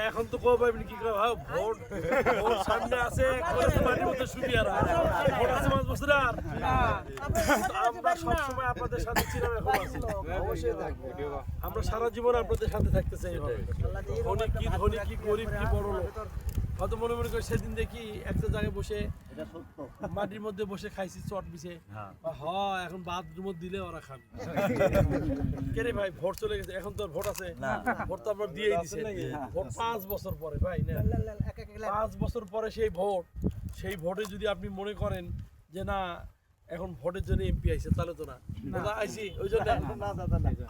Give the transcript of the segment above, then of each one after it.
এখন তো কো ভাই কি কয় ভোট ভোট সামনে আছে মাটির মধ্যে শুনি আর ভোট আছে 5 বছর আর আমরা সব সময় আপনাদের সাথে ছিলাম এখন আছি অবশ্যই থাকবো আমরা সারা জীবন আপনাদের সাথে থাকতে চাই ধনী কি গরিব কি বড় লোক হয়তো মনে করে সেদিন দেখি একটা জায়গায় বসে মাটির মধ্যে বসে খাইছি চট বিছে এখন বাথরুম দিলে ওরা খাবে কে রে ভাই ভোট চলে গেছে এখন তো ভোট আছে ভোট তো আমরা দিয়েই দিছে ভোট 5 বছর পরে ভাই না 5 বছর পরে সেই ভোটে যদি আপনি মনে করেন যে না এখন ভোটের জন্য এমপি আইছে তাহলে তো না আইছি ওই জন্য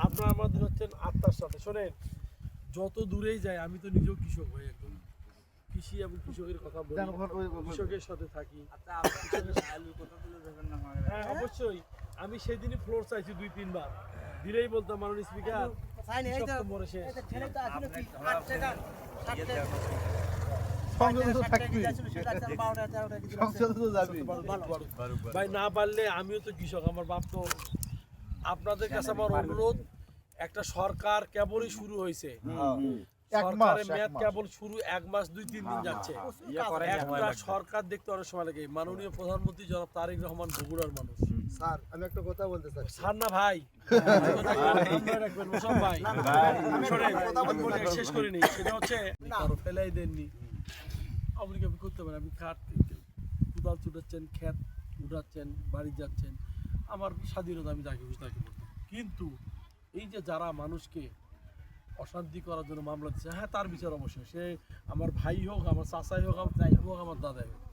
আপনারা আমাদের হচ্ছেন আত্মার সাথে শোনেন যত দূরেই যায় আমি তো নিজেও কৃষক ভাই একদম কৃষি এবং কৃষকের কথা বলি কৃষকের সাথে থাকি হ্যাঁ অবশ্যই আমি সেদিনই ফ্লোর চাইছি 2-3 বার দিলেই বলতাম মাননীয় স্পিকার ভাই না পারলে আমিও তো কৃষক আমার বাপ তো আপনাদের কাছে আমার অনুরোধ একটা সরকার কেবলই শুরু হয়েছে সরকারের মেয়াদ কেবল শুরু 1 মাস 2-3 দিন যাচ্ছে একটা সরকার দেখতে অনেক সময় লাগে মাননীয় প্রধানমন্ত্রী জনাব তারেক রহমান বগুড়ার মানুষ স্যার আমি একটা কথা বলতে চাই স্যার না ভাই সব ভাই শেষ করিনি সেটা হচ্ছে ফেলাই দেননি আপনি করতে পারেন আপনি খাট কোদাল ছুটাচ্ছেন ক্ষেত উঠাচ্ছেন বাড়ি যাচ্ছেন আমার স্বাধীনতা আমি যাকে বুঝতে তাকে বলতাম কিন্তু এই যে যারা মানুষকে অশান্তি করার জন্য মামলা দিচ্ছে হ্যাঁ তার বিচার অবশ্যই সে আমার ভাই হোক আমার চাচাই হোক আমার যাই হোক আমার দাদাই হোক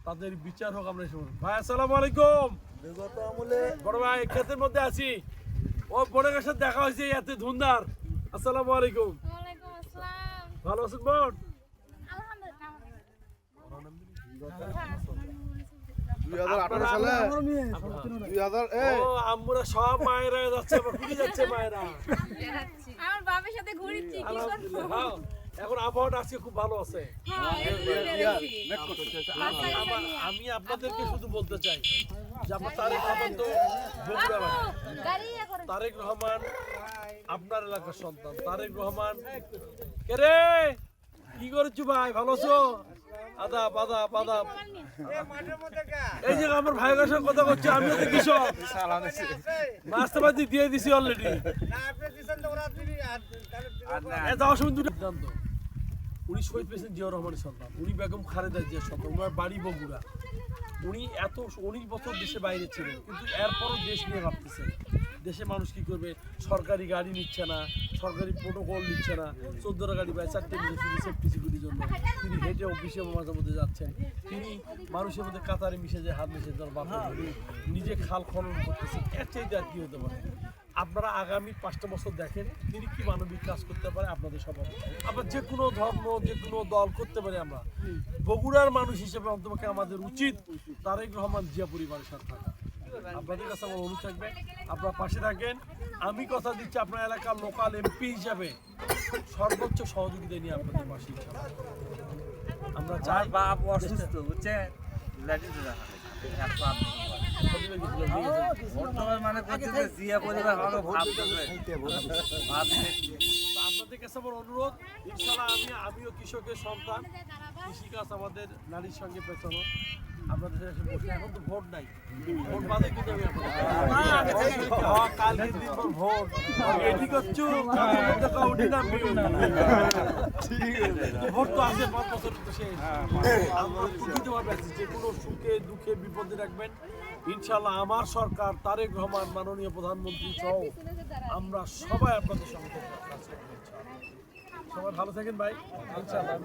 তাদের বিচার হোক আমরা ভাই আসসালামু আলাইকুম বিগত আমলে বড় ভাই ক্ষেতের মধ্যে আছি ও বোনের সাথে দেখা হয়েছে এত ধুমধার আসসালামু আলাইকুম ওয়ালাইকুম আসসালাম ভালো আছেন বোন আমরা সব মায়েরা যাচ্ছে যাচ্ছে মায়েরা আমার বাবার সাথে ঘুরছি কি করব এখন আবহাওয়াটা আজকে খুব ভালো আছে আমি আপনাদেরকে শুধু বলতে চাই যে আপনার তারেক রহমান তো তারেক রহমান আপনার এলাকার সন্তান তারেক রহমান কে রে কি করছো ভাই ভালো আছো আদাব আদাব আদাব এই যে আমার ভাইয়ের সঙ্গে কথা করছি আমিও তো কৃষক নাস্তাবাদি দিয়ে দিছি অলরেডি যাওয়ার সময় দুটো সিদ্ধান্ত উনি শহীদ প্রেসিডেন্ট জিয়াউর রহমানের সন্তান উনি বেগম খালেদা জিয়ার সন্তান ওনার বাড়ি বগুড়া উনি 19 বছর দেশে বাইরে ছিলেন কিন্তু এরপরও দেশ নিয়ে ভাবতেছেন দেশে মানুষ কি করবে সরকারি গাড়ি নিচ্ছে না সরকারি প্রোটোকল নিচ্ছে না 14টা গাড়ি বা 4টে সেফটি সিকিউরিটির জন্য তিনি হেঁটে অফিসে মাঝে মধ্যে যাচ্ছেন তিনি মানুষের মধ্যে কাতারে মিশে যে হাত মিশে যাওয়ার বাবা নিজে খাল খনন করতেছেন এর চাইতে আর কি হতে পারে আপনারা আগামী 5টা বছর দেখেন তিনি কি মানবিক কাজ করতে পারে আপনাদের সবার আমরা যে কোনো ধর্ম যে কোনো দল করতে পারি আমরা বগুড়ার মানুষ হিসেবে অন্তপক্ষে আমাদের উচিত তারেক রহমান জিয়া পরিবারের সাথে থাকা আপনাদের কাছে আমার অনুরোধ থাকবে আপনারা পাশে থাকেন আমি কথা দিচ্ছি আপনার এলাকার লোকাল এমপি হিসাবে সর্বোচ্চ সহযোগিতা নিয়ে আপনাদের পাশে আমরা চাই বাপ অসুস্থ বুঝছে আপনাদের কাছে আমার অনুরোধ ইনশাআল্লাহ আমিও কৃষকের সন্তান কৃষিকাজ আমাদের নারীর সঙ্গে পেছানো আপনাদের এখন তো ভোট নাই ভোট বাদে কিন্তু আমি কালকের দিন পর ভোট এটি করছো ভোট তো আছে 5 বছর তো শেষ আমরা প্রতিদিনভাবে আছি যে কোনো সুখে দুঃখে বিপদে রাখবেন ইনশাআল্লাহ আমার সরকার তারেক রহমান মাননীয় প্রধানমন্ত্রী সহ আমরা সবাই আপনাদের সঙ্গে কাজ করব সবাই ভালো থাকেন ভাই ইনশাআল্লাহ